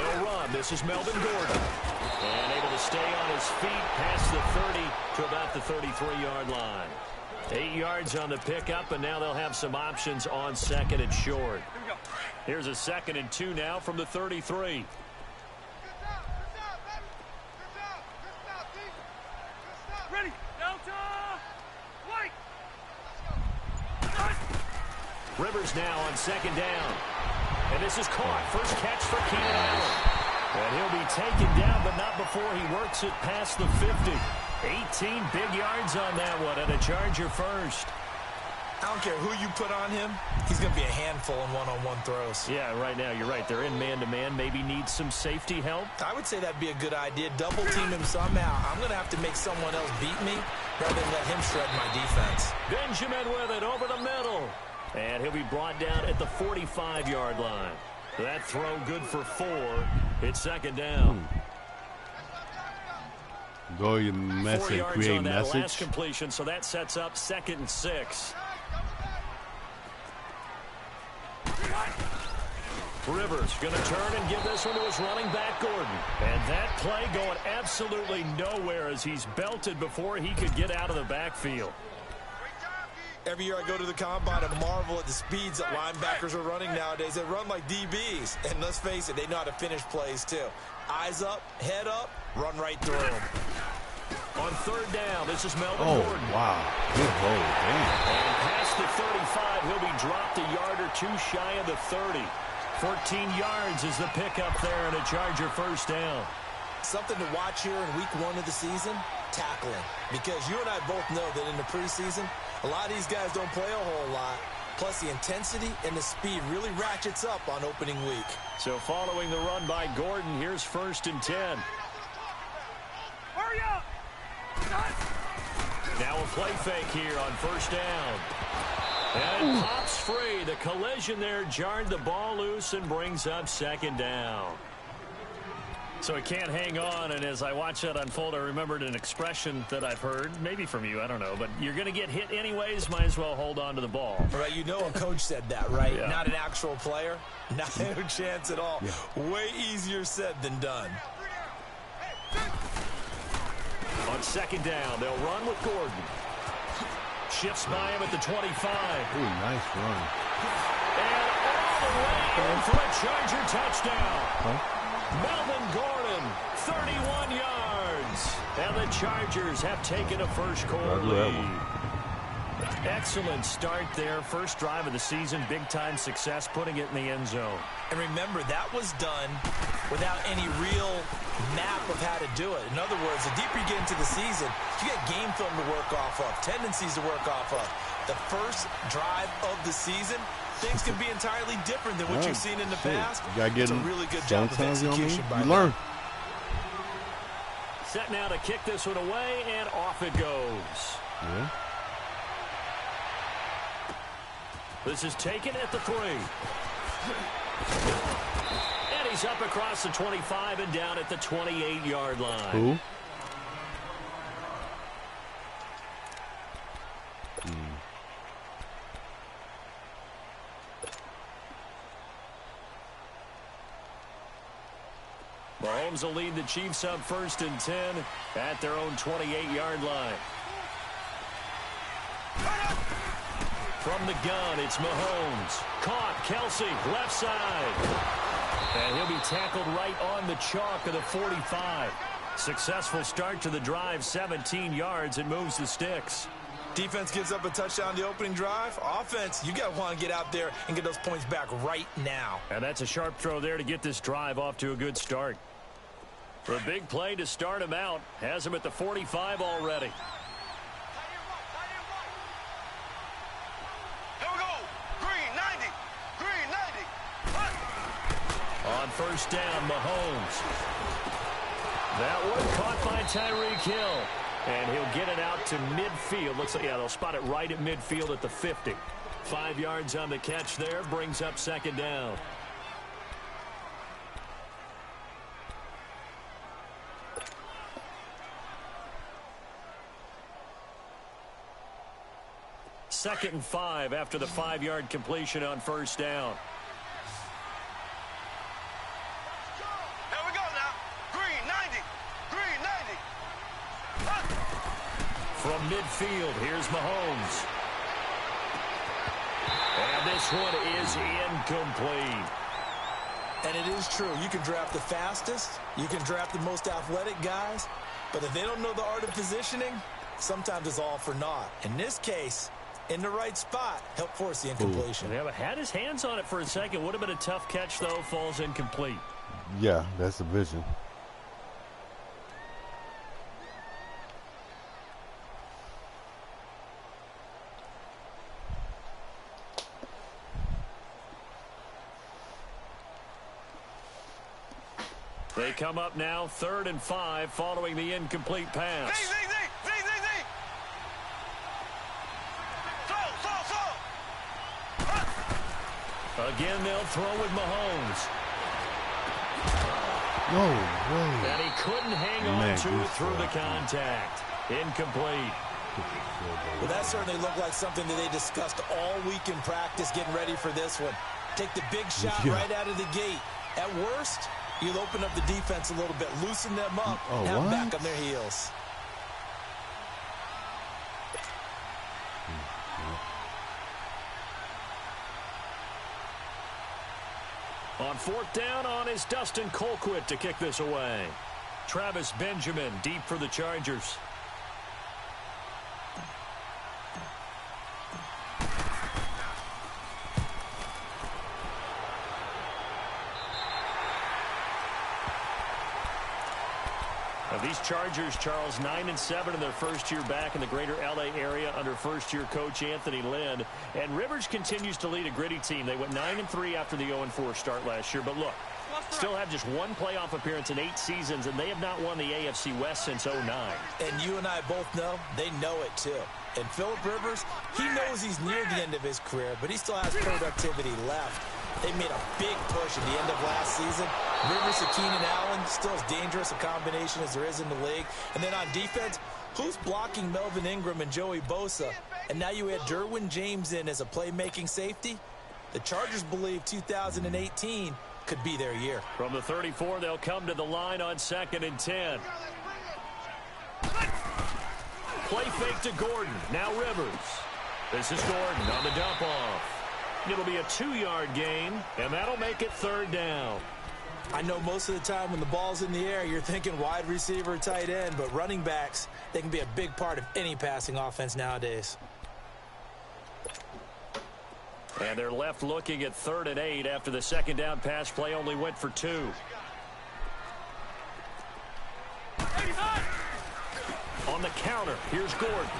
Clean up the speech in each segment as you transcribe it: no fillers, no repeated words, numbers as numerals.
They'll run. This is Melvin Gordon. And able to stay on his feet past the 30 to about the 33-yard line. 8 yards on the pickup, and now they'll have some options on second and short. Here's a 2nd and 2 now from the 33. Ready, Delta, White. Rivers now on 2nd down. And this is caught. First catch for Keenan Allen. And he'll be taken down, but not before he works it past the 50. 18 big yards on that one, and a Charger first. I don't care who you put on him. He's going to be a handful in one-on-one throws. Yeah, right now, you're right. They're in man-to-man. Maybe need some safety help. I would say that'd be a good idea. Double team him somehow. I'm going to have to make someone else beat me rather than let him shred my defense. Benjamin with it over the middle. And he'll be brought down at the 45-yard line. That throw good for 4. It's 2nd down. Go your message, 4 yards create on that message. last completion, so that sets up 2nd and 6. Rivers going to turn and give this one to his running back, Gordon. And that play going absolutely nowhere as he's belted before he could get out of the backfield. Every year I go to the combine and marvel at the speeds that linebackers are running nowadays. They run like DBs. And let's face it, they know how to finish plays too. Eyes up, head up, run right through them. On 3rd down, this is Melvin Oh, Gordon. wow. Good hold. Damn. And past the 35, he'll be dropped a yard or 2 shy of the 30. 14 yards is the pickup there and a Charger first down. Something to watch here in week 1 of the season, tackling. Because you and I both know that in the preseason, a lot of these guys don't play a whole lot. Plus, the intensity and the speed really ratchets up on opening week. So following the run by Gordon, here's 1st and 10. Hurry up. Now a play fake here on 1st down. And it pops free. The collision there jarred the ball loose and brings up 2nd down. So he can't hang on, and as I watch that unfold, I remembered an expression that I've heard, maybe from you, I don't know, but you're going to get hit anyways, might as well hold on to the ball. Right, you know a coach said that, right? Yeah. Not an actual player. Not no chance at all. Yeah. Way easier said than done. On 2nd down, they'll run with Gordon. Shifts by him at the 25. Ooh, nice run. And all the way in for a Charger touchdown. Melvin Gordon, 31 yards. And the Chargers have taken a first-quarter lead. Excellent start there. First drive of the season. Big-time success, putting it in the end zone. And remember, that was done without any real map of how to do it. In other words, the deeper you get into the season, you get game film to work off of, tendencies to work off of. The first drive of the season, things can be entirely different than what you've seen in the past. It's a really good job of execution by them. Set now to kick this one away, and off it goes. Yeah. This is taken at the 3. And he's up across the 25 and down at the 28-yard line. Who? Mahomes will lead the Chiefs up 1st and 10 at their own 28-yard line. From the gun, it's Mahomes. Caught, Kelsey, left side. And he'll be tackled right on the chalk of the 45. Successful start to the drive, 17 yards, and moves the sticks. Defense gives up a touchdown the opening drive. Offense, you got to want to get out there and get those points back right now. And that's a sharp throw there to get this drive off to a good start. For a big play to start him out. Has him at the 45 already. On 1st down, Mahomes. That one caught by Tyreek Hill. And he'll get it out to midfield. Looks like, yeah, they'll spot it right at midfield at the 50. 5 yards on the catch there. Brings up 2nd down. Second and 5 after the 5-yard completion on 1st down. midfield. Here's Mahomes. And this one is incomplete. And it is true. You can draft the fastest. You can draft the most athletic guys. But if they don't know the art of positioning, sometimes it's all for naught. In this case, in the right spot, help force the incompletion. Yeah, but had his hands on it for a second. Would have been a tough catch, though. Falls incomplete. Yeah, that's the vision. They come up now 3rd and 5 following the incomplete pass. Again, they'll throw with Mahomes. No way. And he couldn't hang on to it through the contact. Incomplete. Well, that certainly looked like something that they discussed all week in practice getting ready for this one. Take the big shot right out of the gate. At worst, you'll open up the defense a little bit, loosen them up, have them back on their heels. On 4th down on is Dustin Colquitt to kick this away. Travis Benjamin deep for the Chargers. These Chargers, Charles, 9-7 in their first year back in the greater L.A. area under first-year coach Anthony Lynn. And Rivers continues to lead a gritty team. They went 9-3 after the 0-4 start last year. But look, still have just one playoff appearance in 8 seasons, and they have not won the AFC West since 2009. And you and I both know they know it, too. And Phillip Rivers, he knows he's near the end of his career, but he still has productivity left. They made a big push at the end of last season. Rivers and Keenan Allen, still as dangerous a combination as there is in the league. And then on defense, who's blocking Melvin Ingram and Joey Bosa? And now you add Derwin James in as a playmaking safety. The Chargers believe 2018 could be their year. From the 34, they'll come to the line on 2nd and 10. Play fake to Gordon. Now Rivers. This is Gordon on the dump off. It'll be a 2-yard gain, and that'll make it 3rd down. I know most of the time when the ball's in the air, you're thinking wide receiver, tight end, but running backs, they can be a big part of any passing offense nowadays. And they're left looking at 3rd and 8 after the 2nd down pass play only went for 2. On the counter, here's Gordon.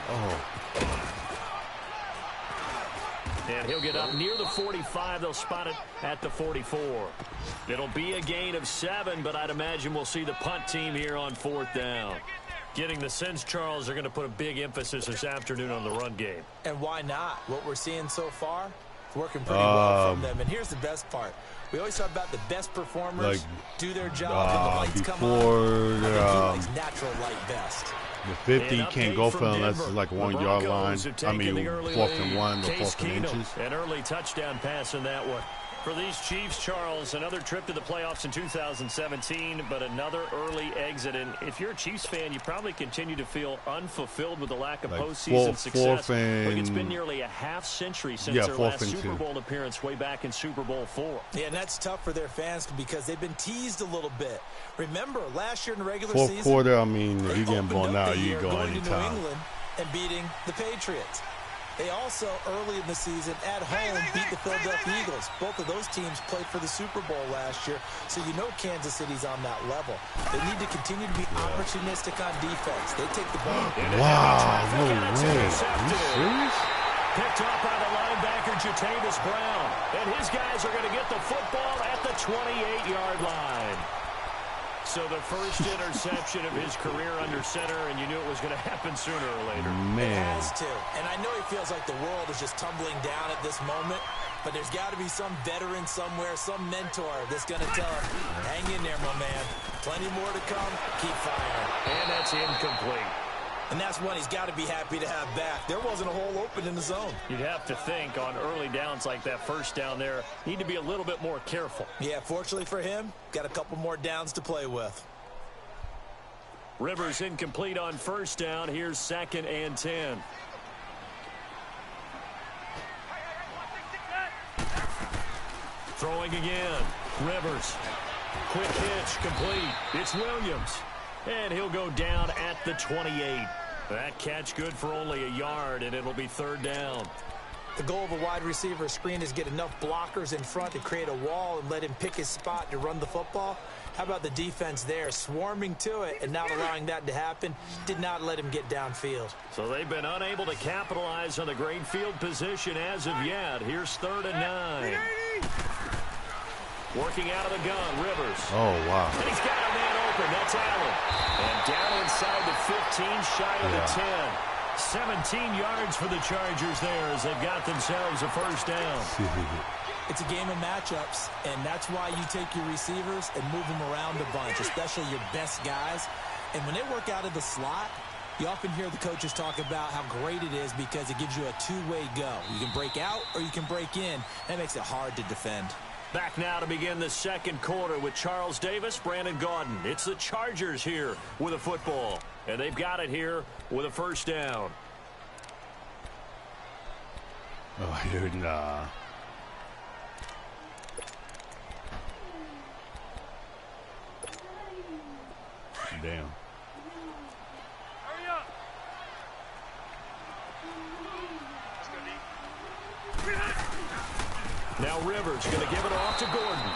And he'll get up near the 45. They'll spot it at the 44. It'll be a gain of 7, but I'd imagine we'll see the punt team here on 4th down. Getting the sense, Charles, are going to put a big emphasis this afternoon on the run game. And why not? What we're seeing so far, working pretty well from them. And here's the best part. We always talk about the best performers do their job and the lights come on. I think he likes natural light best. The 50 can't go for unless it's like 1 yard line. I mean, 4th and 1 or 4th and inches. An early touchdown pass in that one. For these Chiefs, Charles, another trip to the playoffs in 2017, but another early exit. And if you're a Chiefs fan, you probably continue to feel unfulfilled with the lack of postseason success. Look, it's been nearly a half-century since their last Super Bowl appearance way back in Super Bowl IV. Yeah, and that's tough for their fans because they've been teased a little bit. Remember, last year in the regular season, 4th quarter, I mean, if you getting blown out, you go anytime. New England and beating the Patriots. They also, early in the season, at home, beat the Philadelphia Eagles. Both of those teams played for the Super Bowl last year, so you know Kansas City's on that level. They need to continue to be opportunistic on defense. They take the ball. Wow, no way. Are you serious? Picked off by the linebacker, Jatavis Brown. And his guys are going to get the football at the 28-yard line. So the first interception of his career under center, and you knew it was going to happen sooner or later. Man. It has to. And I know he feels like the world is just tumbling down at this moment, but there's got to be some veteran somewhere, some mentor that's going to tell him, hang in there, my man. Plenty more to come. Keep firing. And that's incomplete. And that's one he's got to be happy to have back. There wasn't a hole open in the zone. You'd have to think on early downs like that first down there, need to be a little bit more careful. Yeah, fortunately for him, got a couple more downs to play with. Rivers incomplete on first down. Here's 2nd and 10. Throwing again. Rivers. Quick hitch, complete. It's Williams. And he'll go down at the 28. That catch good for only a yard, and it'll be 3rd down. The goal of a wide receiver screen is get enough blockers in front to create a wall and let him pick his spot to run the football. How about the defense there, swarming to it and not allowing that to happen? Did not let him get downfield. So they've been unable to capitalize on the great field position as of yet. Here's 3rd and 9. Working out of the gun, Rivers. Oh, wow. And he's got a man open. That's Allen. And down inside the 15, shy of the 10. 17 yards for the Chargers there as they've got themselves a first down. It's a game of matchups, and that's why you take your receivers and move them around a bunch, especially your best guys. And when they work out of the slot, you often hear the coaches talk about how great it is because it gives you a two-way go. You can break out or you can break in. That makes it hard to defend. Back now to begin the 2nd quarter with Charles Davis, Brandon Gaudin. It's the Chargers here with a football, and they've got it here with a first down. Oh, dude, nah. Damn. Hurry up. Now Rivers going to give it off to Gordon.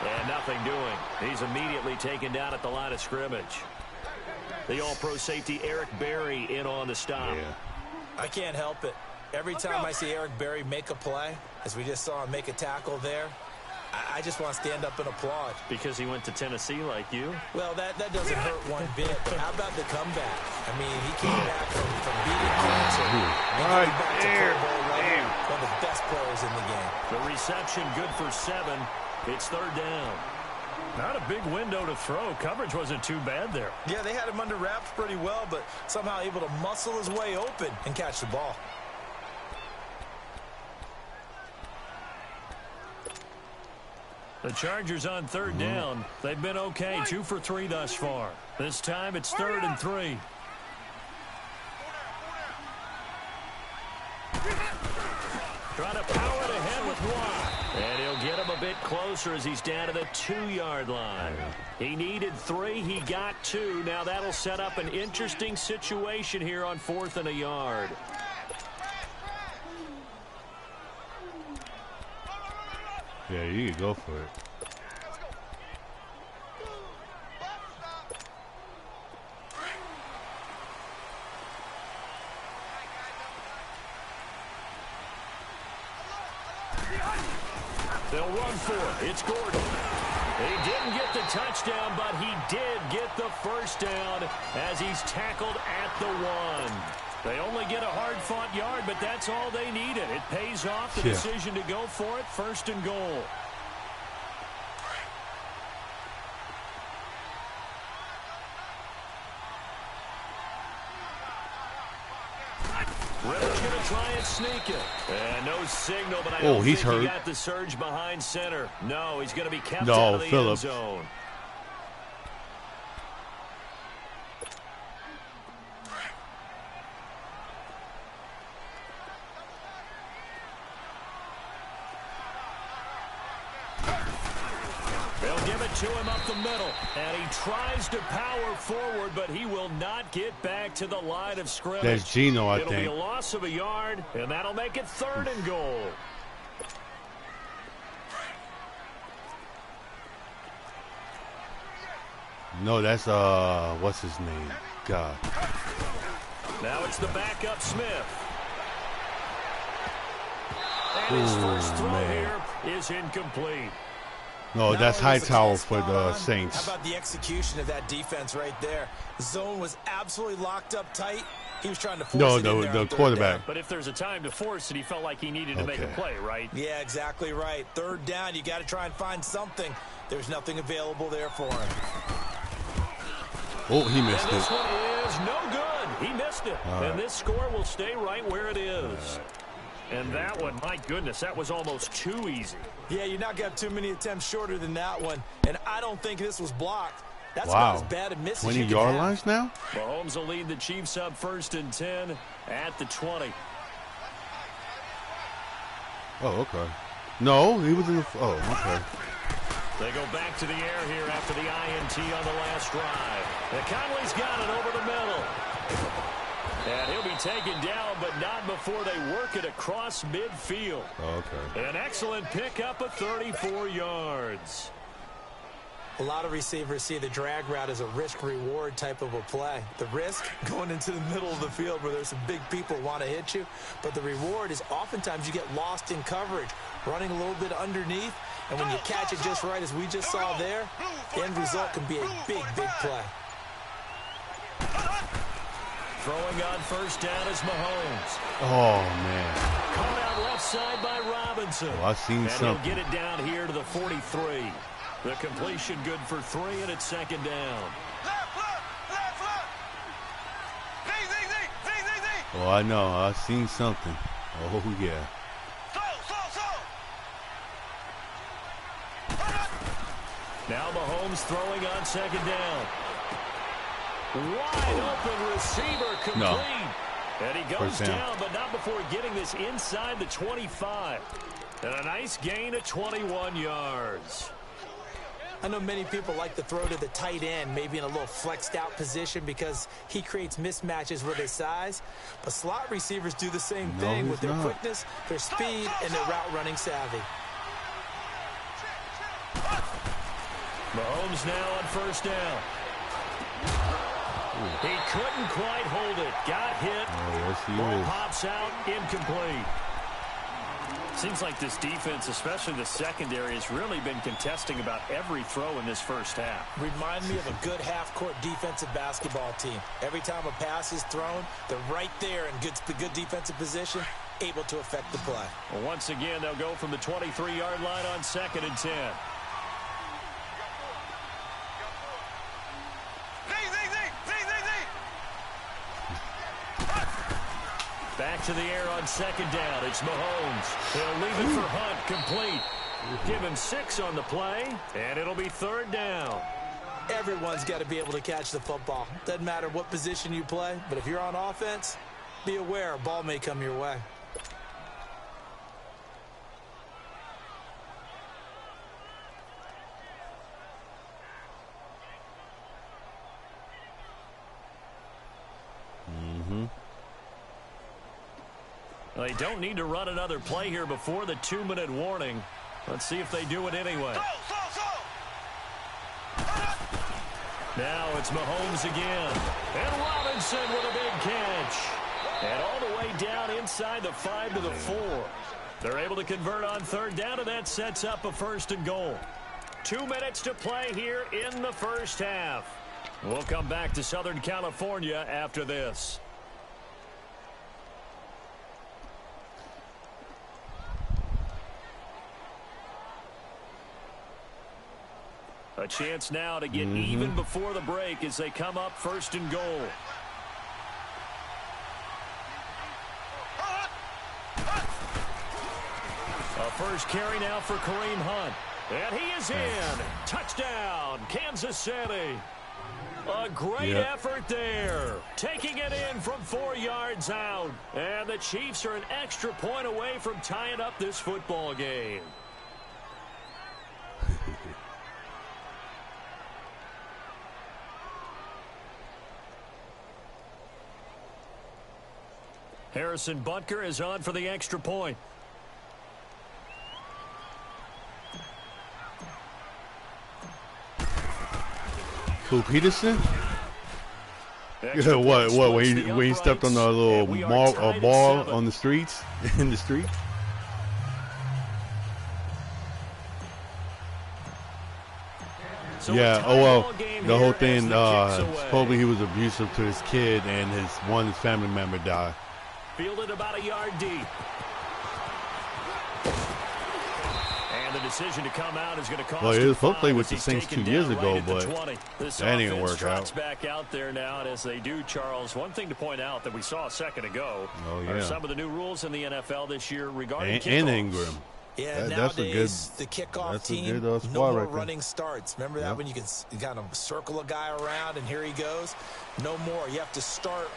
And nothing doing. He's immediately taken down at the line of scrimmage. The all-pro safety Eric Berry in on the stop. Yeah. I can't help it. Every time I see Eric Berry make a play, as we just saw him make a tackle there, I just want to stand up and applaud. Because he went to Tennessee like you? Well, that doesn't hurt one bit. But how about the comeback? I mean, he came back from beating cancer. Right back there. to Pro Bowl level. One of the best players in the game. The reception good for 7. It's 3rd down. Not a big window to throw. Coverage wasn't too bad there. Yeah, they had him under wraps pretty well, but somehow able to muscle his way open and catch the ball. The Chargers on 3rd down. They've been okay. 2 for 3 thus far. This time it's 3rd and 3. Trying to power it ahead with Watt. And he'll get him a bit closer as he's down to the 2-yard line. He needed 3. He got 2. Now that'll set up an interesting situation here on 4th and a yard. Yeah, you can go for it. They'll run for it. It's Gordon. He didn't get the touchdown, but he did get the first down as he's tackled at the 1. They only get a hard-fought yard, but that's all they needed. It pays off the decision to go for it, 1st and goal. Rivers going to try and sneak it. And no signal, but I don't think he got the surge behind center. No, he's going to be kept out of the end zone. They'll give it to him up the middle. And he tries to power forward, but he will not get back to the line of scrimmage. That's Geno, I think. It'll be a loss of a yard, and that'll make it 3rd and goal. No, that's, what's his name? God. Now it's the backup Smith. And his first throw here is incomplete. No, that's Hightower for the Saints. How about the execution of that defense right there? The zone was absolutely locked up tight. He was trying to force it in there the quarterback. But if there's a time to force it, he felt like he needed to make a play, right? Yeah, exactly right. 3rd down, you got to try and find something. There's nothing available there for him. Oh, he missed it. it. This one is no good. He missed it. And this score will stay right where it is. And that one, my goodness, that was almost too easy. Yeah, you're not going to have too many attempts shorter than that one. And I don't think this was blocked. That's about as bad a miss 20-yard lines now? Mahomes will lead the Chiefs up 1st and 10 at the 20. Oh, okay. No, he was in the... Oh, okay. They go back to the air here after the INT on the last drive. And Conley's got it over the middle. And he'll be taken down, but not before they work it across midfield. Okay. An excellent pickup of 34 yards. A lot of receivers see the drag route as a risk-reward type of a play. The risk, going into the middle of the field where there's some big people who want to hit you. But the reward is oftentimes you get lost in coverage, running a little bit underneath. And when you catch it just right, as we just saw there, the end result can be a big, big play. Throwing on 1st down is Mahomes. Oh, man. Caught out left side by Robinson. Oh, I've seen something. And he'll get it down here to the 43. The completion good for 3, and it's 2nd down. Oh, I know. I've seen something. Oh, yeah. Now Mahomes throwing on 2nd down. Wide open receiver complete. No. And he goes down, but not before getting this inside the 25. And a nice gain of 21 yards. I know many people like to throw to the tight end, maybe in a little flexed out position because he creates mismatches with his size. But slot receivers do the same thing with their quickness, their speed, and their route running savvy. Mahomes now on 1st down. He couldn't quite hold it. Got hit. Oh, yes, he Ball is. pops out, incomplete. Seems like this defense, especially the secondary, has really been contesting about every throw in this first half. Remind me of a good half-court defensive basketball team. Every time a pass is thrown, they're right there in good defensive position, able to affect the play. Well, once again, they'll go from the 23-yard line on 2nd and 10. Back to the air on 2nd down. It's Mahomes. He'll leave it for Hunt, complete. Give him 6 on the play, and it'll be 3rd down. Everyone's got to be able to catch the football. Doesn't matter what position you play, but if you're on offense, be aware a ball may come your way. They don't need to run another play here before the 2-minute warning. Let's see if they do it anyway. Now it's Mahomes again. And Robinson with a big catch. And all the way down inside the 5 to the 4. They're able to convert on 3rd down, and that sets up a 1st and goal. 2 minutes to play here in the first half. We'll come back to Southern California after this. A chance now to get even before the break as they come up 1st and goal. A first carry now for Kareem Hunt. And he is in. Touchdown, Kansas City. A great effort there. Taking it in from 4 yards out. And the Chiefs are an extra point away from tying up this football game. Harrison Butker is on for the extra point. Who, Peterson? Yeah, what? When he stepped on the little ball on the streets, in the street? Yeah, oh well, the whole thing, supposedly he was abusive to his kid and his family member died. Fielded about a yard deep. And the decision to come out is going to cost well, he was supposed to play with the the Saints 2 years ago, but that didn't work out. Back out there now, and as they do, Charles, one thing to point out that we saw a second ago are some of the new rules in the NFL this year regarding kickoffs. And Ingram. Yeah, nowadays the kickoff team, no more running starts. Remember that when you can kind of circle a guy around and here he goes? No more. You have to start,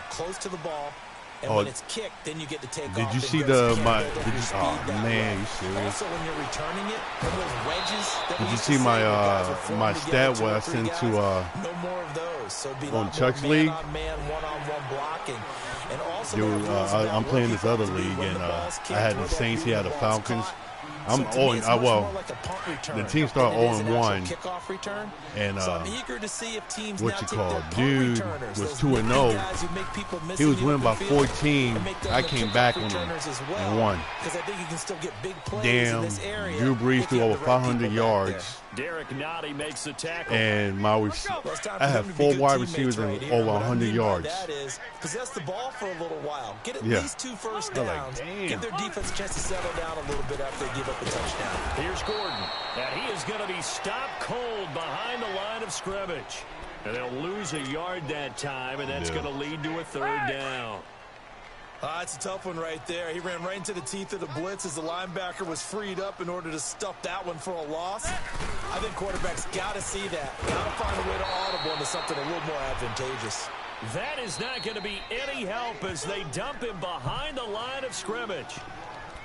close to the ball. And when it's kicked, then you get to take off. Did you see man, you serious? Also, when you're returning it, those wedges. Did you see my stat where I sent to no more of those. So it'd be on Chuck's league? Man, one-on-one blocking. And also, I'm playing this other league, and I had the Saints. He had the Falcons. I'm the team started 0-1, and dude was 2-0. He was winning by 14. I came back on him and won. Damn, Drew Brees threw over 500 yards. Derek Nottie makes the tackle. And I have 4 wide receivers and over 100 yards. That is, possess the ball for a little while. Get at least 2 first downs. Give their defense a chance to settle down a little bit after they give up a touchdown. Here's Gordon. And he is going to be stopped cold behind the line of scrimmage. And they'll lose a yard that time, and that's going to lead to a 3rd down. It's a tough one right there. He ran right into the teeth of the blitz as the linebacker was freed up in order to stuff that one for a loss. I think quarterbacks got to see that. Got to find a way to audible into something a little more advantageous. That is not going to be any help as they dump him behind the line of scrimmage.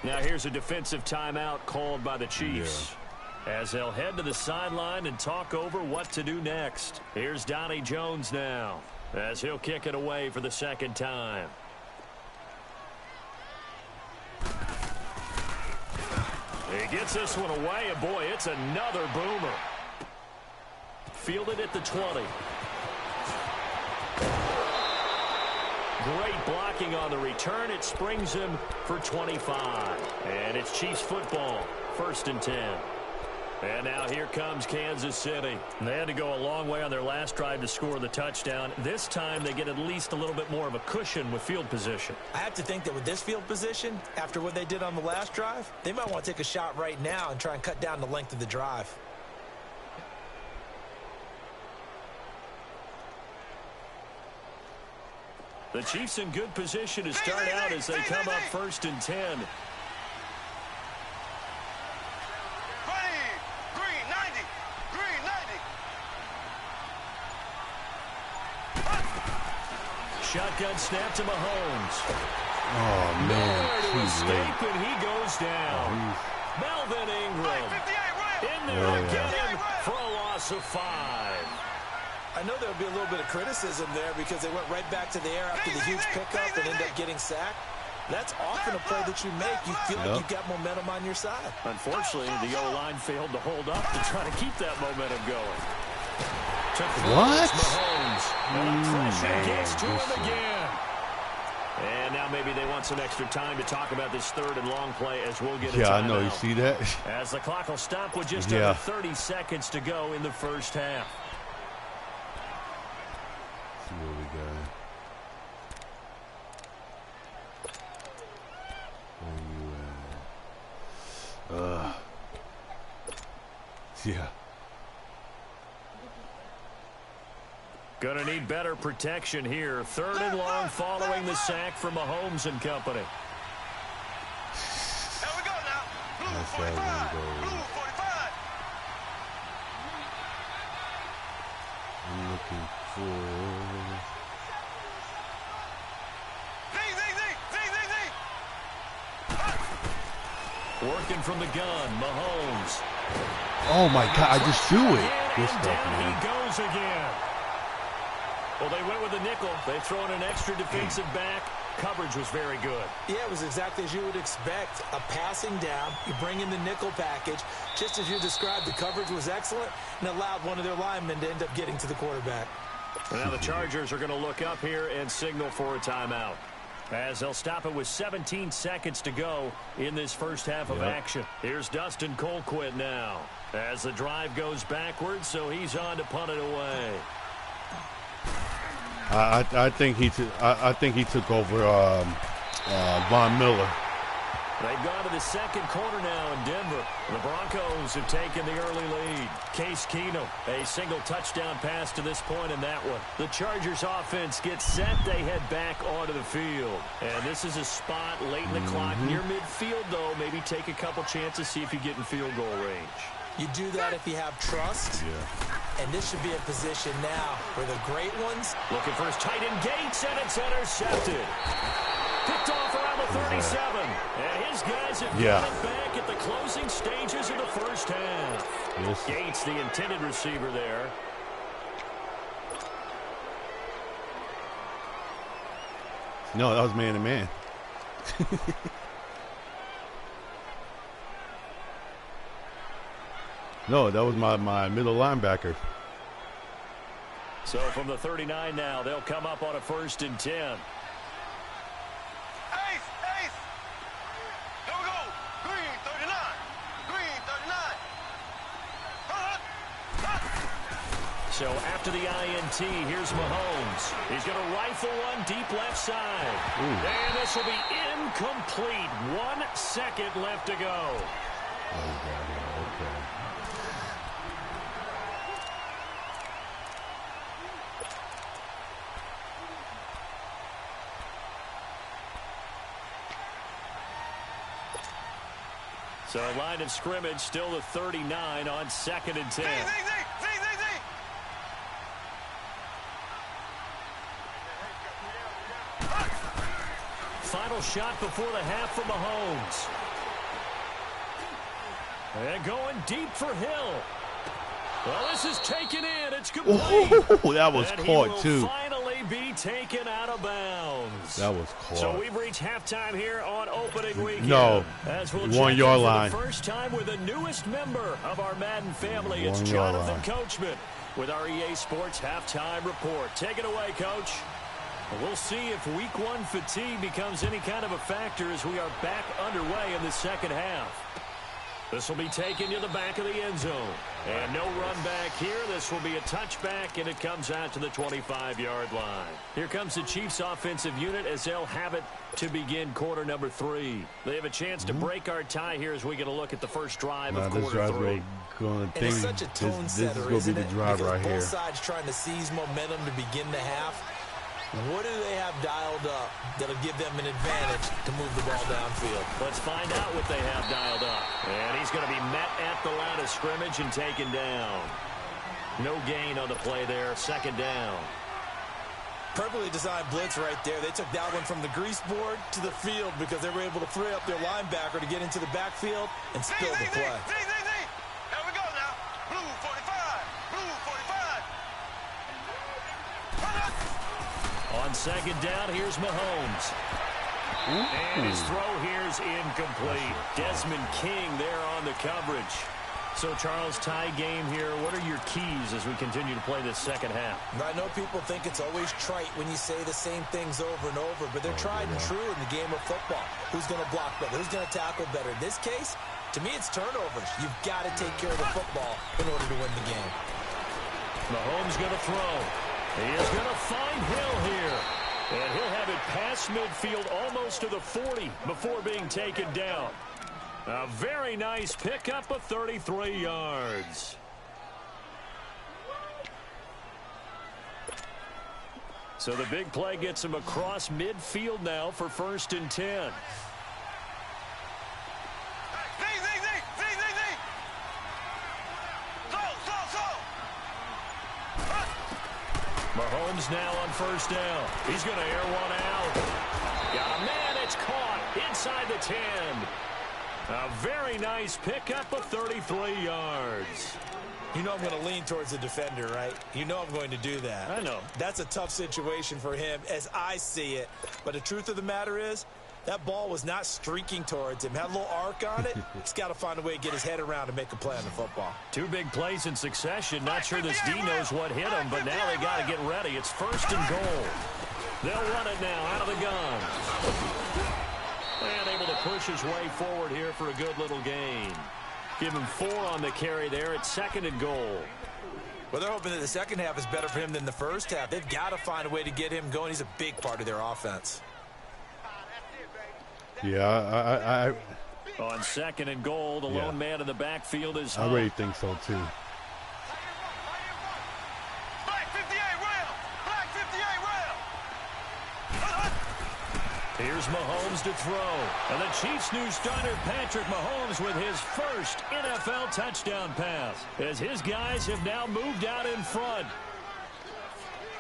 Now here's a defensive timeout called by the Chiefs. As they'll head to the sideline and talk over what to do next. Here's Donnie Jones now as he'll kick it away for the 2nd time. He gets this one away, and boy, it's another boomer. Fielded at the 20. Great blocking on the return. It springs him for 25. And it's Chiefs football, 1st and 10. And now here comes Kansas City. They had to go a long way on their last drive to score the touchdown. This time they get at least a little bit more of a cushion with field position. I have to think that with this field position, after what they did on the last drive, they might want to take a shot right now and try and cut down the length of the drive. The Chiefs in good position to start out as they come up 1st and 10. Shotgun snap to Mahomes. Oh, man. Too late. And he goes down. Melvin Ingram. In there again for a loss of 5. I know there would be a little bit of criticism there because they went right back to the air after the huge pickup and end up getting sacked. That's often a play that you make. You feel like you've got momentum on your side. Unfortunately, the O-line failed to hold up to try to keep that momentum going. What? Pressure gets to him again. And now maybe they want some extra time to talk about this 3rd and long play as we'll get a timeout. Yeah, I know. You see that? As the clock will stop with just under 30 seconds to go in the 1st half. See what we got. Yeah. Gonna need better protection here. 3rd and long following the sack from Mahomes and company. Here we go now. Blue 45. Blue 45. I'm looking for... Working from the gun, Mahomes. Oh, my God. I just threw it. Good stuff, man. He goes again. Well, they went with the nickel. They throw in an extra defensive back. Coverage was very good. Yeah, it was exactly as you would expect. A passing down. You bring in the nickel package. Just as you described, the coverage was excellent and allowed one of their linemen to end up getting to the quarterback. Now the Chargers are going to look up here and signal for a timeout, as they'll stop it with 17 seconds to go in this 1st half of action. Here's Dustin Colquitt now as the drive goes backwards, so he's on to punt it away. I think he took over Von Miller. They've gone to the 2nd quarter now in Denver. The Broncos have taken the early lead. Case Keenum. A single touchdown pass to this point in that one. The Chargers offense gets set. They head back onto the field. And this is a spot late in the clock near midfield, though. Maybe take a couple chances, see if you get in field goal range. You do that if you have trust. Yeah. And this should be a position now where the great ones. Looking for his tight end Gates, and it's intercepted. Picked off around the 37. And his guys have got it back at the closing stages of the first half. Yes. Gates, the intended receiver there. No, that was man-to-man. No, that was my middle linebacker. So from the 39 now, they'll come up on a 1st and 10. So after the INT, here's Mahomes. He's going to rifle one deep left side. And this will be incomplete. 1 second left to go. Okay. So line of scrimmage still the 39 on 2nd and 10. Final shot before the half for Mahomes. And going deep for Hill. Well, this is taken in. It's complete. Oh, that was and caught, he will too. finally be taken out of bounds. That was caught. So we've reached halftime here on opening weekend. No, as we'll 1 yard line. For the first time with the newest member of our Madden family. It's 1 yard Jonathan line. Coachman with our EA Sports halftime report. Take it away, Coach. We'll see if week 1 fatigue becomes any kind of a factor as we are back underway in the second half. This will be taken to the back of the end zone. And no run back here. This will be a touchback, and it comes out to the 25-yard line. Here comes the Chiefs offensive unit as they'll have it to begin quarter number 3. They have a chance to break our tie here as we get a look at the first drive of quarter 3. It's such a tone setter, this is going to be the drive right here. Both sides trying to seize momentum to begin the half. What do they have dialed up that'll give them an advantage to move the ball downfield? Let's find out what they have dialed up. And he's going to be met at the line of scrimmage and taken down. No gain on the play there. 2nd down. Perfectly designed blitz right there. They took that one from the grease board to the field because they were able to free up their linebacker to get into the backfield and spill the play. Here we go now. Blue 45. Blue 45. On 2nd down, here's Mahomes. And his throw here is incomplete. Desmond King there on the coverage. So, Charles, tie game here. What are your keys as we continue to play this second half? I know people think it's always trite when you say the same things over and over, but they're tried and true in the game of football. Who's going to block better? Who's going to tackle better? In this case, to me, it's turnovers. You've got to take care of the football in order to win the game. Mahomes going to throw. He is going to find Hill here. And he'll have it past midfield almost to the 40 before being taken down. A very nice pickup of 33 yards. So the big play gets him across midfield now for 1st and 10. Mahomes now on 1st down. He's going to air one out. Got a man. It's caught inside the 10. A very nice pickup of 33 yards. You know I'm going to lean towards the defender, right? You know I'm going to do that. I know. That's a tough situation for him as I see it. But the truth of the matter is, that ball was not streaking towards him. Had a little arc on it. He's got to find a way to get his head around and make a play on the football. 2 big plays in succession. Not sure this D knows what hit him, but now they got to get ready. It's 1st and goal. They'll run it now out of the gun. And able to push his way forward here for a good little gain. Give him 4 on the carry there at 2nd and goal. Well, they're hoping that the second half is better for him than the first half. They've got to find a way to get him going. He's a big part of their offense. Yeah, On 2nd and goal, the lone man in the backfield is I really think so, too. Here's Mahomes to throw. And the Chiefs' new starter, Patrick Mahomes, with his first NFL touchdown pass, as his guys have now moved out in front.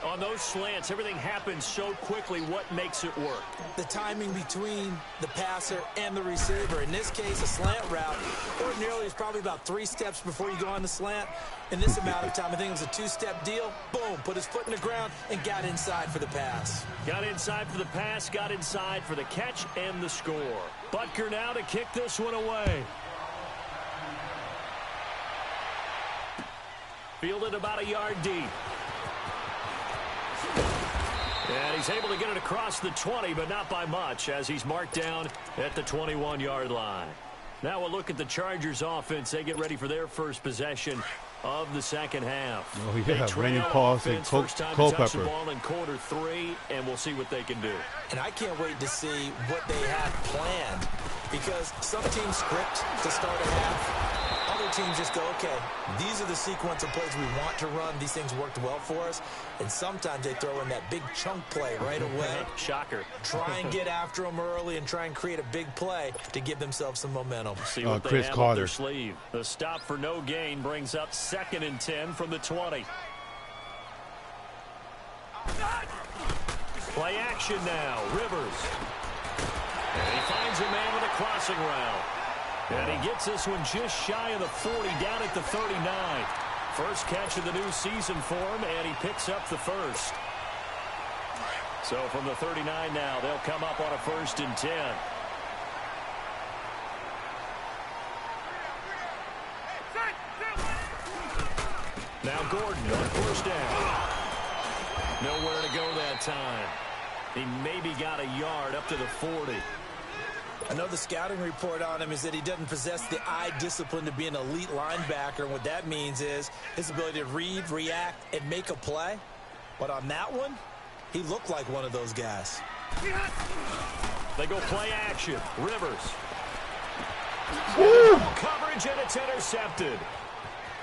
On those slants, everything happens so quickly. What makes it work? The timing between the passer and the receiver. In this case, a slant route ordinarily is probably about 3 steps before you go on the slant. In this amount of time, I think it was a 2-step deal. Boom, put his foot in the ground and got inside for the pass. Got inside for the pass, got inside for the catch and the score. Butker now to kick this one away. Fielded about a yard deep. And he's able to get it across the 20, but not by much, as he's marked down at the 21-yard line. Now we'll look at the Chargers offense. They get ready for their first possession of the second half. Oh, yeah, Randy Moss and Culpepper. The ball in quarter 3, and we'll see what they can do. And I can't wait to see what they have planned, because some teams script to start a half. Other teams just go, okay, these are the sequence of plays we want to run. These things worked well for us. And sometimes they throw in that big chunk play right away. Shocker. Try and get after them early and try and create a big play to give themselves some momentum. See what they Chris have Carter. up their sleeve. The stop for no gain brings up 2nd and 10 from the 20. Play action now. Rivers. And he finds a man with a crossing route. And he gets this one just shy of the 40, down at the 39. First catch of the new season for him, and he picks up the first. So from the 39 now, they'll come up on a 1st and 10. Now Gordon on 1st down. Nowhere to go that time. He maybe got a yard up to the 40. I know the scouting report on him is that he doesn't possess the eye discipline to be an elite linebacker. And what that means is his ability to read, react, and make a play. But on that one, he looked like one of those guys. They go play action. Rivers. Woo! Coverage, and it's intercepted.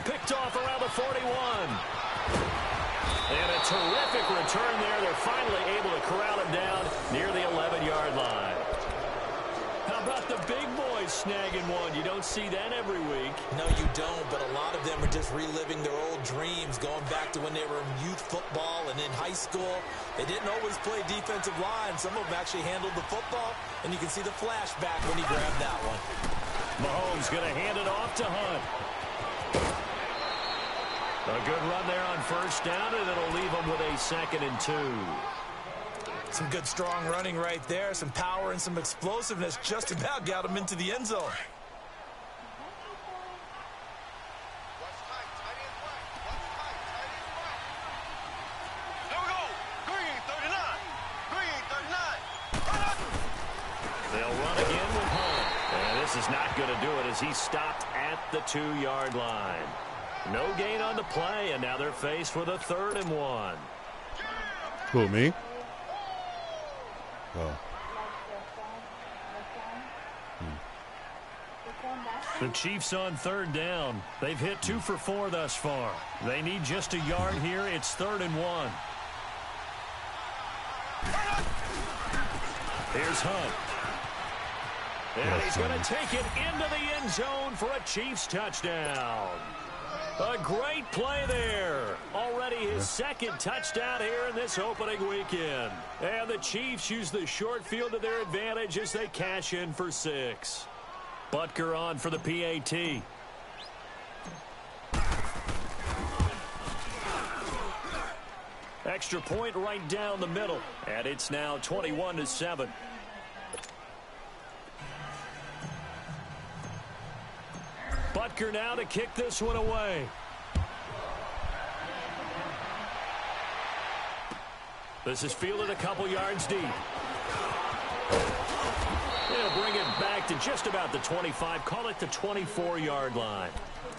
Picked off around the 41. And a terrific return there. They're finally able to corral him down near the 11-yard line. How about the big boys snagging one? You don't see that every week. No, you don't, but a lot of them are just reliving their old dreams, going back to when they were in youth football and in high school. They didn't always play defensive line. Some of them actually handled the football, and you can see the flashback when he grabbed that one. Mahomes going to hand it off to Hunt. A good run there on 1st down, and it'll leave him with a 2nd and 2. Some good, strong running right there. Some power and some explosiveness just about got him into the end zone. Here we go. Green 39. Green 39. They'll run again with Hunt. And this is not going to do it as he stopped at the 2-yard line. No gain on the play, and now they're faced with a 3rd and 1. Who, me? Oh. The Chiefs on 3rd down. They've hit 2 for 4 thus far. They need just a yard here. It's 3rd and 1. Here's Hunt. And he's going to take it into the end zone for a Chiefs touchdown. A great play there. Already his 2nd touchdown here in this opening weekend. And the Chiefs use the short field to their advantage as they cash in for 6. Butker on for the PAT. Extra point right down the middle. And it's now 21-7. Butker now to kick this one away. This is fielded a couple yards deep. They'll bring it back to just about the 25. Call it the 24-yard line.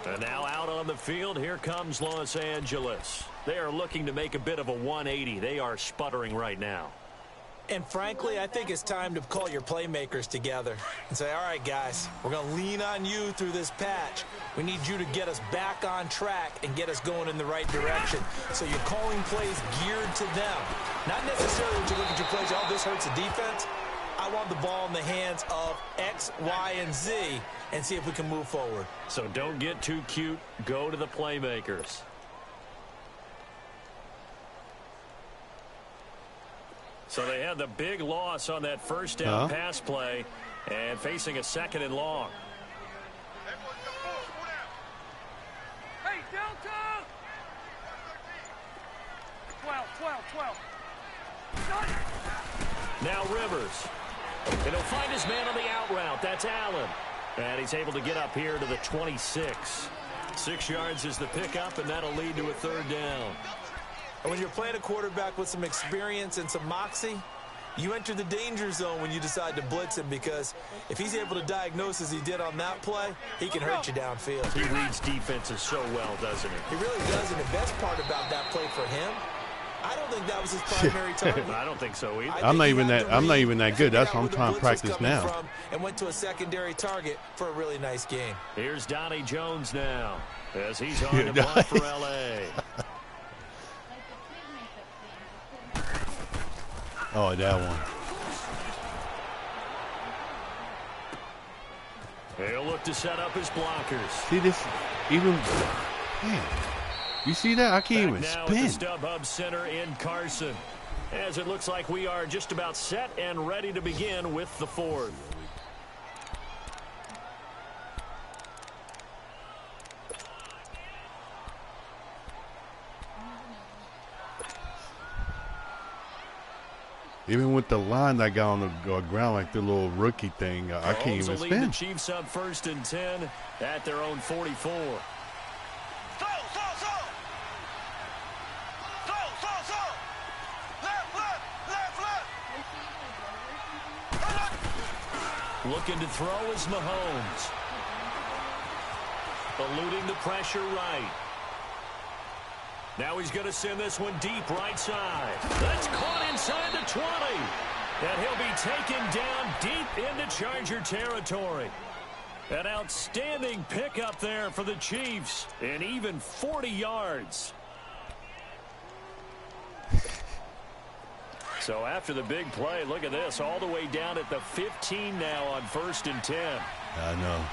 And now out on the field, here comes Los Angeles. They are looking to make a bit of a 180. They are sputtering right now. And frankly, I think it's time to call your playmakers together and say, all right, guys, we're going to lean on you through this patch. We need you to get us back on track and get us going in the right direction. So you're calling plays geared to them. Not necessarily that you look at your plays, oh, this hurts the defense. I want the ball in the hands of X, Y, and Z and see if we can move forward. So don't get too cute. Go to the playmakers. So they had the big loss on that first down pass play and facing a 2nd and long. Hey, Delta! 12. Now Rivers. And he'll find his man on the out route. That's Allen. And he's able to get up here to the 26. 6 yards is the pickup, and that'll lead to a 3rd down. And when you're playing a quarterback with some experience and some moxie, you enter the danger zone when you decide to blitz him, because if he's able to diagnose as he did on that play, he can hurt you downfield. He reads defenses so well, doesn't he? He really does, and the best part about that play for him, I don't think that was his primary target. I don't think so either. I'm not even that good. That's what I'm trying to practice now. And went to a secondary target for a really nice game. Here's Donnie Jones now as he's on to punt for L.A. Oh, that one. He'll look to set up his blockers. See this? Even, man, you see that? I can't even now spin. At the StubHub Center in Carson, as it looks like we are just about set and ready to begin with the 4th. Even with the line I got on the ground, like the little rookie thing, I can't even spin. The Chiefs up 1st and 10 at their own 44. Looking to throw is Mahomes. Eluding the pressure right. Now he's going to send this one deep right side. That's caught inside the 20. And he'll be taken down deep into Charger territory. An outstanding pickup there for the Chiefs. And even 40 yards. So after the big play, look at this. All the way down at the 15 now on 1st and 10. I know.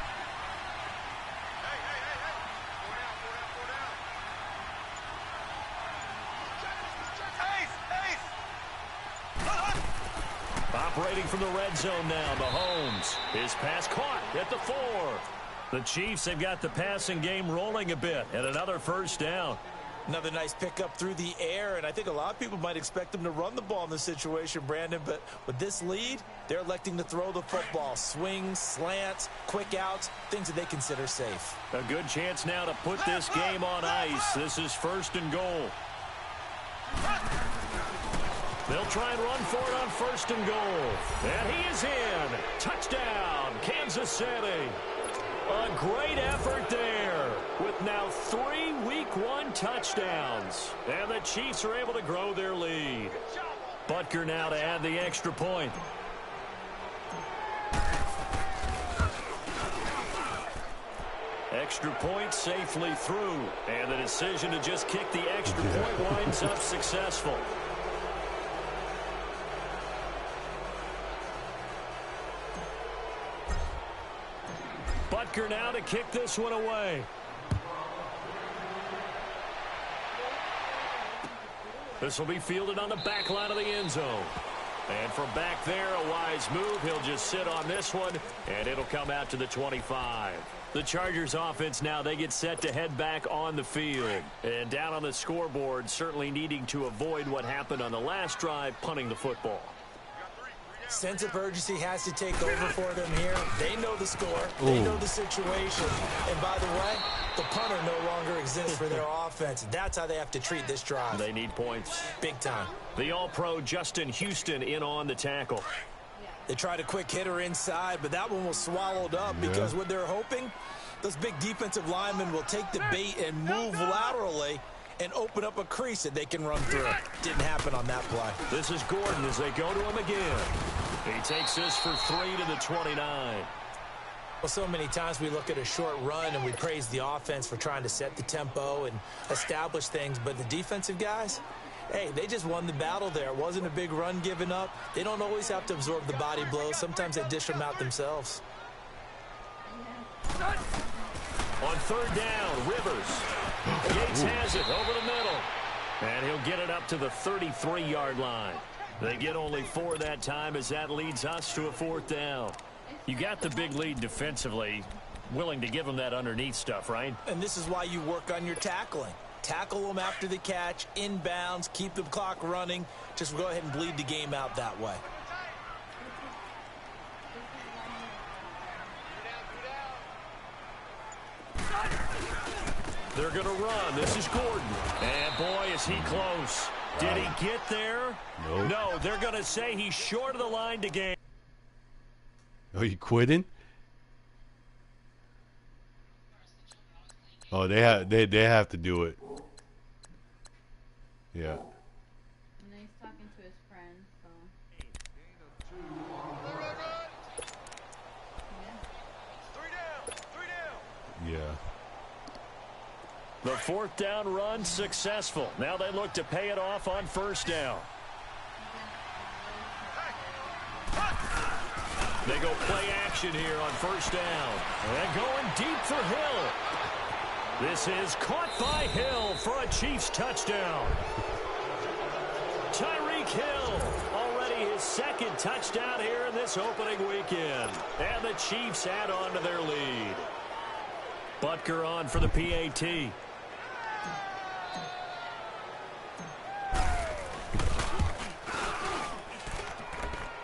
Operating from the red zone now, Mahomes. His pass caught at the 4. The Chiefs have got the passing game rolling a bit, and another 1st down. Another nice pickup through the air, and I think a lot of people might expect them to run the ball in this situation, Brandon, but with this lead, they're electing to throw the football. Swings, slants, quick outs, things that they consider safe. A good chance now to put this game on ice. This is 1st and goal. They'll try and run for it on 1st and goal. And he is in. Touchdown, Kansas City. A great effort there with now 3 Week 1 touchdowns. And the Chiefs are able to grow their lead. Butker now to add the extra point. Extra point safely through. And the decision to just kick the extra point winds up successful. Butker now to kick this one away. This will be fielded on the back line of the end zone. And from back there, a wise move. He'll just sit on this one, and it'll come out to the 25. The Chargers offense now, they get set to head back on the field. And down on the scoreboard, certainly needing to avoid what happened on the last drive, punting the football. Sense of urgency has to take over for them here. They know the score. They know the situation. And by the way, the punter no longer exists for their offense. That's how they have to treat this drive. They need points. Big time. The All-Pro Justin Houston in on the tackle. They tried a quick hitter inside, but that one was swallowed up because what they're hoping, those big defensive linemen will take the bait and move laterally and open up a crease that they can run through. Didn't happen on that play. This is Gordon as they go to him again. He takes this for 3 to the 29. Well, so many times we look at a short run and we praise the offense for trying to set the tempo and establish things, but the defensive guys, Hey, they just won the battle there. It wasn't a big run given up. They don't always have to absorb the body blows. Sometimes they dish them out themselves. On third down, Rivers. Yates has it over the middle. And he'll get it up to the 33-yard line. They get only 4 that time as that leads us to a 4th down. You got the big lead defensively. Willing to give them that underneath stuff, right? And this is why you work on your tackling. Tackle them after the catch, inbounds, keep the clock running. Just go ahead and bleed the game out that way. They're going to run. This is Gordon. And, boy, is he close. Did he get there? Nope. No, they're going to say he's short of the line to gain. Are you quitting? Oh, they have to do it. Yeah. And then he's talking to his friend, so. Yeah. The 4th down run successful. Now they look to pay it off on 1st down. They go play action here on 1st down. And going deep for Hill. This is caught by Hill for a Chiefs touchdown. Tyreek Hill, already his 2nd touchdown here in this opening weekend. And the Chiefs add on to their lead. Butker on for the PAT.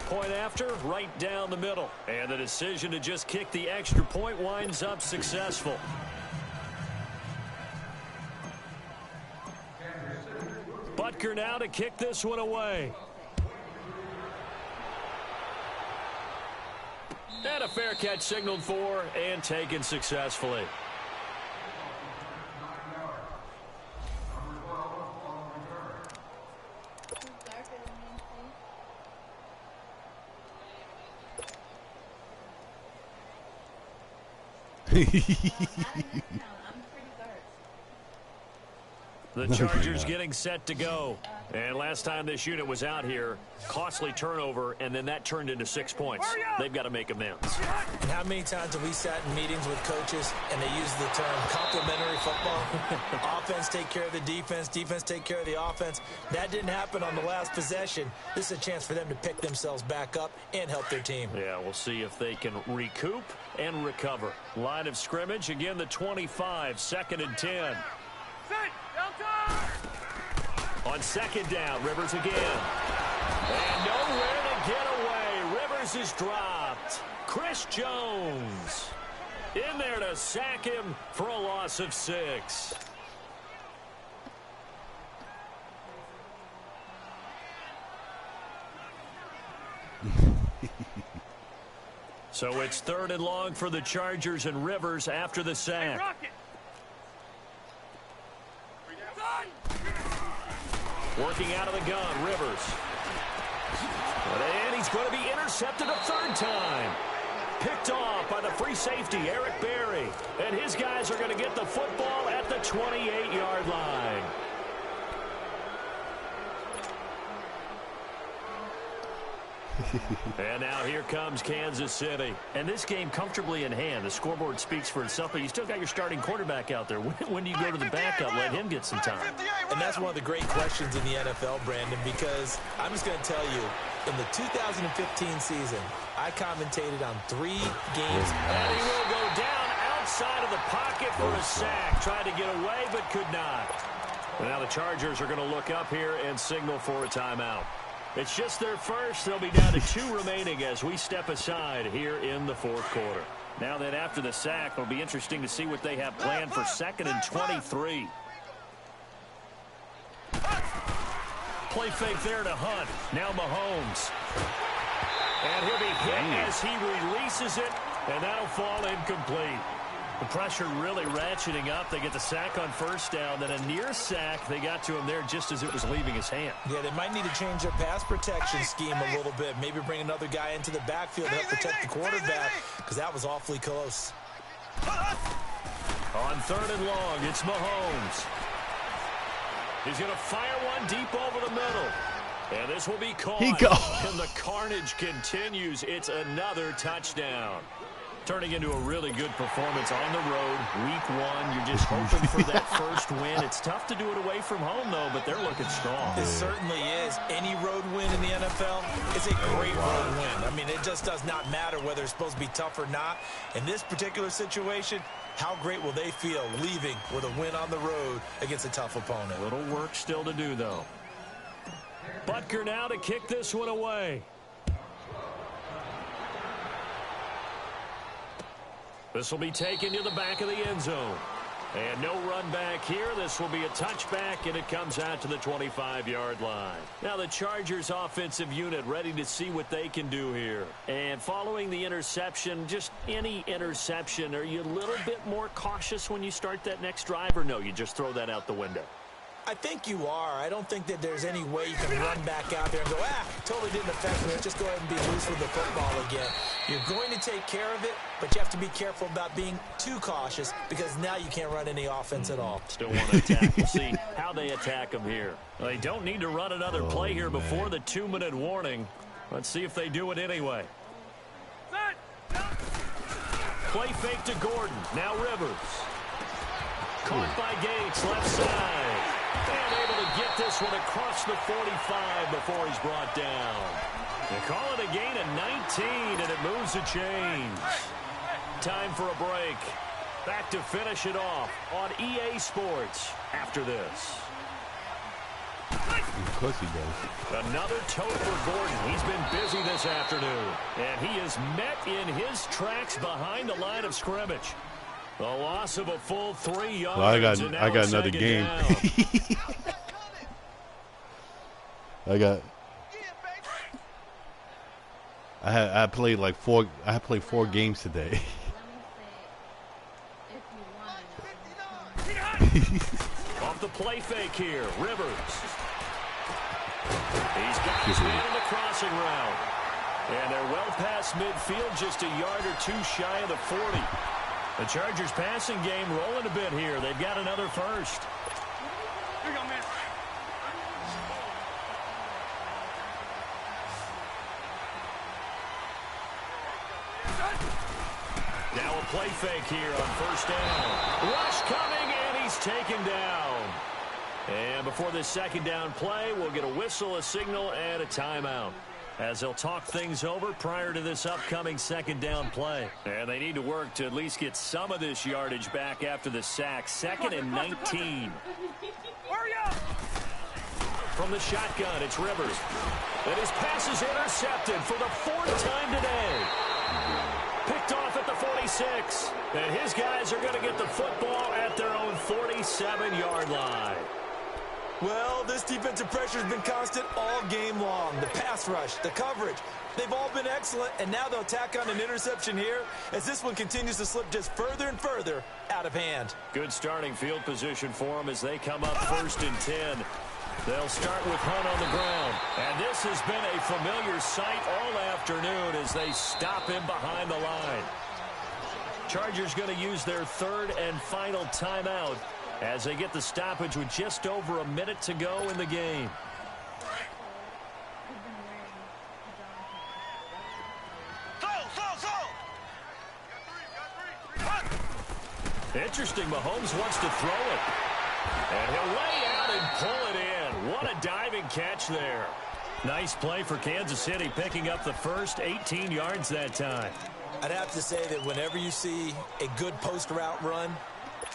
Point after, right down the middle. And the decision to just kick the extra point winds up successful. Butker now to kick this one away. And a fair catch signaled for and taken successfully. The Chargers getting set to go. And last time this unit was out here, costly turnover, and then that turned into 6 points. They've got to make amends. And how many times have we sat in meetings with coaches and they use the term complementary football? Offense take care of the defense, defense take care of the offense. That didn't happen on the last possession. This is a chance for them to pick themselves back up and help their team. Yeah, we'll see if they can recoup and recover. Line of scrimmage, again the 25, 2nd and 10. On 2nd down, Rivers again. And nowhere to get away. Rivers is dropped. Chris Jones in there to sack him for a loss of 6. So it's 3rd and long for the Chargers and Rivers after the sack. Working out of the gun, Rivers. And he's going to be intercepted a 3rd time. Picked off by the free safety, Eric Berry. And his guys are going to get the football at the 28-yard line. And now here comes Kansas City. And this game comfortably in hand. The scoreboard speaks for itself, but you still got your starting quarterback out there. When do you go to the backup, let him get some time? And that's one of the great questions in the NFL, Brandon, because I'm just going to tell you, in the 2015 season, I commentated on 3 games. And he will go down outside of the pocket for a sack. Tried to get away, but could not. Now the Chargers are going to look up here and signal for a timeout. It's just their first. They'll be down to 2 remaining as we step aside here in the 4th quarter. Now then, after the sack, it'll be interesting to see what they have planned for 2nd and 23. Play fake there to Hunt. Now Mahomes. And he'll be hit as he releases it, and that'll fall incomplete. The pressure really ratcheting up. They get the sack on 1st down. Then a near sack. They got to him there just as it was leaving his hand. Yeah, they might need to change their pass protection scheme a little bit. Maybe bring another guy into the backfield to help protect the quarterback, because that was awfully close. On 3rd and long, it's Mahomes. He's going to fire one deep over the middle. And this will be caught. And the carnage continues. It's another touchdown. Turning into a really good performance on the road. Week 1, you're just hoping for that first win. It's tough to do it away from home, though, but they're looking strong. It certainly is. Any road win in the NFL is a great road win. I mean, it just does not matter whether it's supposed to be tough or not. In this particular situation, how great will they feel leaving with a win on the road against a tough opponent? Little work still to do, though. Butker now to kick this one away. This will be taken to the back of the end zone. And no run back here. This will be a touchback, and it comes out to the 25-yard line. Now the Chargers offensive unit ready to see what they can do here. And following the interception, just any interception, are you a little bit more cautious when you start that next drive, or no, you just throw that out the window? I think you are. I don't think that there's any way you can run back out there and go, totally didn't affect me. Let's just go ahead and be loose with the football again. You're going to take care of it, but you have to be careful about being too cautious because now you can't run any offense at all. Still want to attack. We'll see how they attack them here. They don't need to run another play here before the 2-minute warning. Let's see if they do it anyway. Play fake to Gordon. Now Rivers. Caught by Gates, left side. And able to get this one across the 45 before he's brought down. They call it a gain of 19, and it moves the chains. Time for a break. Back to finish it off on EA Sports after this. Of course he does. Another tote for Gordon. He's been busy this afternoon. And he is met in his tracks behind the line of scrimmage. The loss of a full 3 yards. Well, I got another game. I played like 4. I played 4 games today. Off the play fake here, Rivers. He's got his man in the crossing route. And they're well past midfield, just a yard or 2 shy of the 40. The Chargers passing game rolling a bit here. They've got another first. Here you go, man. Now a play fake here on first down. Rush coming, and he's taken down. And before this second down play, we'll get a whistle, a signal, and a timeout, as they'll talk things over prior to this upcoming second down play. And they need to work to at least get some of this yardage back after the sack. 2nd and 19. Hurry up! From the shotgun, it's Rivers. And his pass is intercepted for the 4th time today. Picked off at the 46. And his guys are going to get the football at their own 47-yard line. Well, this defensive pressure has been constant all game long. The pass rush, the coverage, they've all been excellent, and now they'll tack on an interception here as this one continues to slip just further and further out of hand. Good starting field position for them as they come up 1st and 10. They'll start with Hunt on the ground. And this has been a familiar sight all afternoon as they stop him behind the line. Chargers going to use their 3rd and final timeout as they get the stoppage with just over a minute to go in the game. Interesting, Mahomes wants to throw it. And he'll lay out and pull it in. What a diving catch there. Nice play for Kansas City, picking up the first 18 yards that time. I'd have to say that whenever you see a good post route run,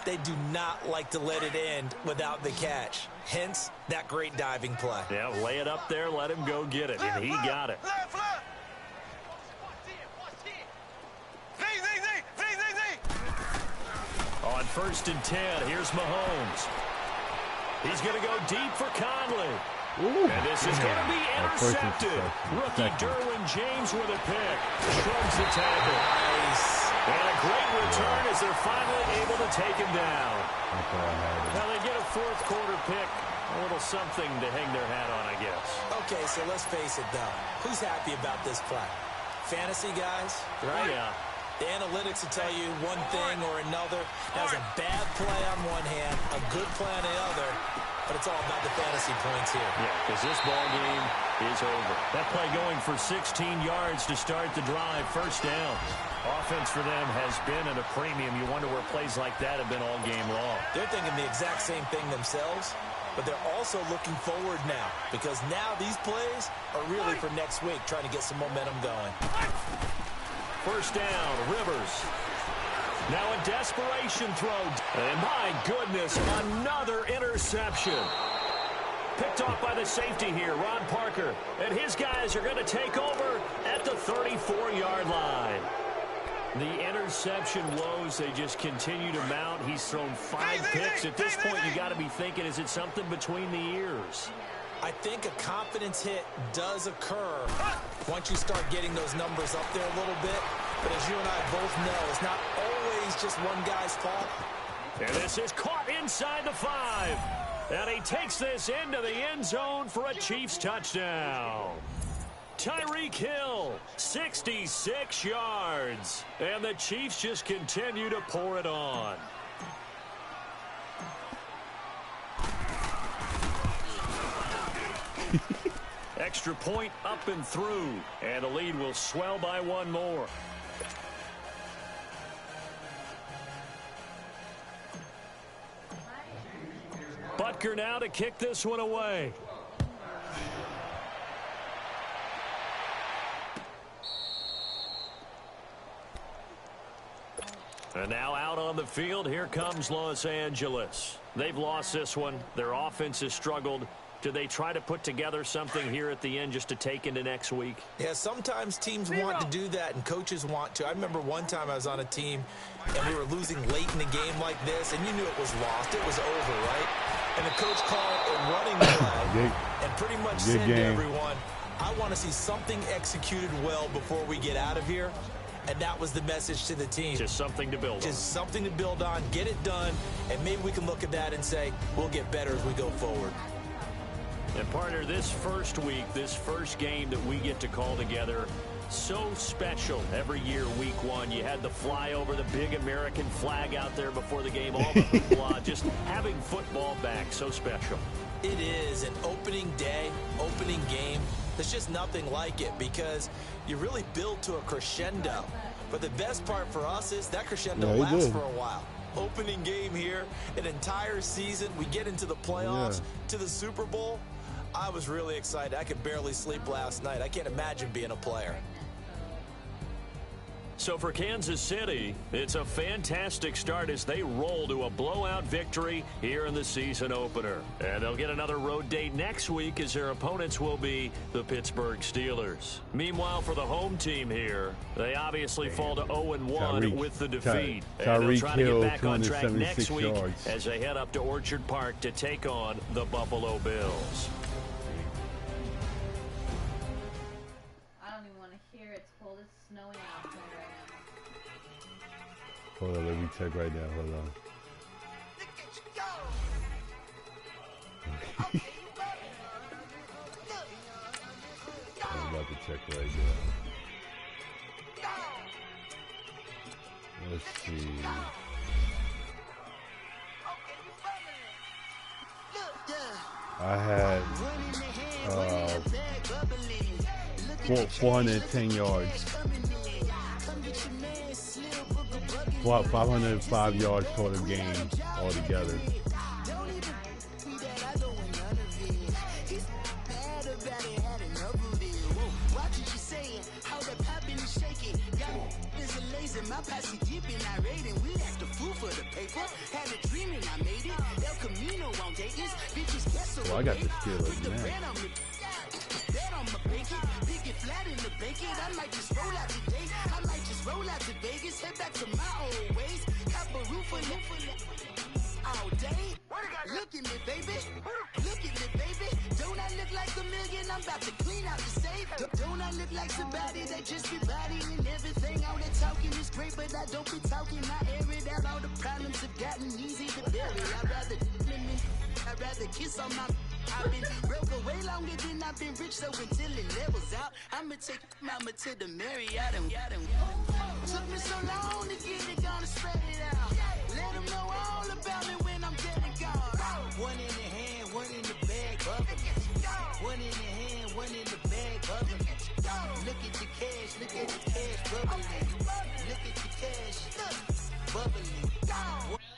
they do not like to let it end without the catch. Hence, that great diving play. Yeah, lay it up there, let him go get it, and he got it. On 1st and 10, here's Mahomes. He's going to go deep for Conley. Ooh. And this is going to be intercepted. Rookie Derwin James with a pick. Shrugs the tackle. Nice. And a great return as they're finally able to take him down. Now they get a 4th quarter pick. A little something to hang their hat on, I guess. Okay, so let's face it, though. Who's happy about this play? Fantasy guys, right? Yeah. The analytics will tell you one thing or another. That's a bad play on one hand, a good play on the other. But but it's all about the fantasy points here. Yeah, because this ball game is over. That play going for 16 yards to start the drive. First down. Offense for them has been at a premium. You wonder where plays like that have been all game long. They're thinking the exact same thing themselves, but they're also looking forward now because now these plays are really for next week, trying to get some momentum going. First down, Rivers. Now a desperation throw. And my goodness, another interception. Picked off by the safety here, Ron Parker. And his guys are going to take over at the 34-yard line. The interception woes, they just continue to mount. He's thrown 5 picks. At this point, you got to be thinking, is it something between the ears? I think a confidence hit does occur once you start getting those numbers up there a little bit. But as you and I both know, it's not always just one guy's fault. And this is caught inside the 5. And he takes this into the end zone for a Chiefs touchdown. Tyreek Hill, 66 yards. And the Chiefs just continue to pour it on. Extra point up and through. And the lead will swell by one more. Butker now to kick this one away. And now out on the field, here comes Los Angeles. They've lost this one. Their offense has struggled. Do they try to put together something here at the end just to take into next week? Yeah, sometimes teams want to do that and coaches want to. I remember one time I was on a team and we were losing late in the game like this, and you knew it was lost. It was over, right? And the coach called a running play and pretty much said to everyone, I want to see something executed well before we get out of here. And that was the message to the team. Just something to build on. Just something to build on, get it done, and maybe we can look at that and say, we'll get better as we go forward. And partner, this first week, this first game that we get to call together, so special every year, week one. You had the flyover, the big American flag out there before the game, all the hoopla, just having football back, so special. It is an opening day, opening game. There's just nothing like it because you really build to a crescendo. But the best part for us is that crescendo lasts for a while. Opening game here, an entire season. We get into the playoffs, to the Super Bowl. I was really excited. I could barely sleep last night. I can't imagine being a player. So for Kansas City, it's a fantastic start as they roll to a blowout victory here in the season opener. And they'll get another road date next week as their opponents will be the Pittsburgh Steelers. Meanwhile, for the home team here, they obviously fall to 0-1 with the defeat. And they'll try to get back on track next week as they head up to Orchard Park to take on the Buffalo Bills. Hold on, let me check right now. Hold on. I'm about to check right now. Let's see. I had 410 yards. 505 yards total game altogether. Well, I got the Steelers, man. I might just roll out today. I might just roll out to Vegas, head back to my old ways. Have a roof all day. Look at me, baby. Look at me, baby. Don't I look like a million? I'm about to clean out the safe. Don't I look like somebody that just be bodying everything? All that talking is great, but I don't be talking. I air it out. All the problems have gotten easy to bury. I'd rather kiss on my. I've been broke away longer than I've been rich, so until it levels out, I'ma take mama to the Marriott and took me so long to get it, gonna spread it out. Let them know all about me when I'm dead and gone. One in the hand, one bubbling. One in the hand, one in the bag, bubbling. Look at the cash bubbling. Look at the cash, bubbling.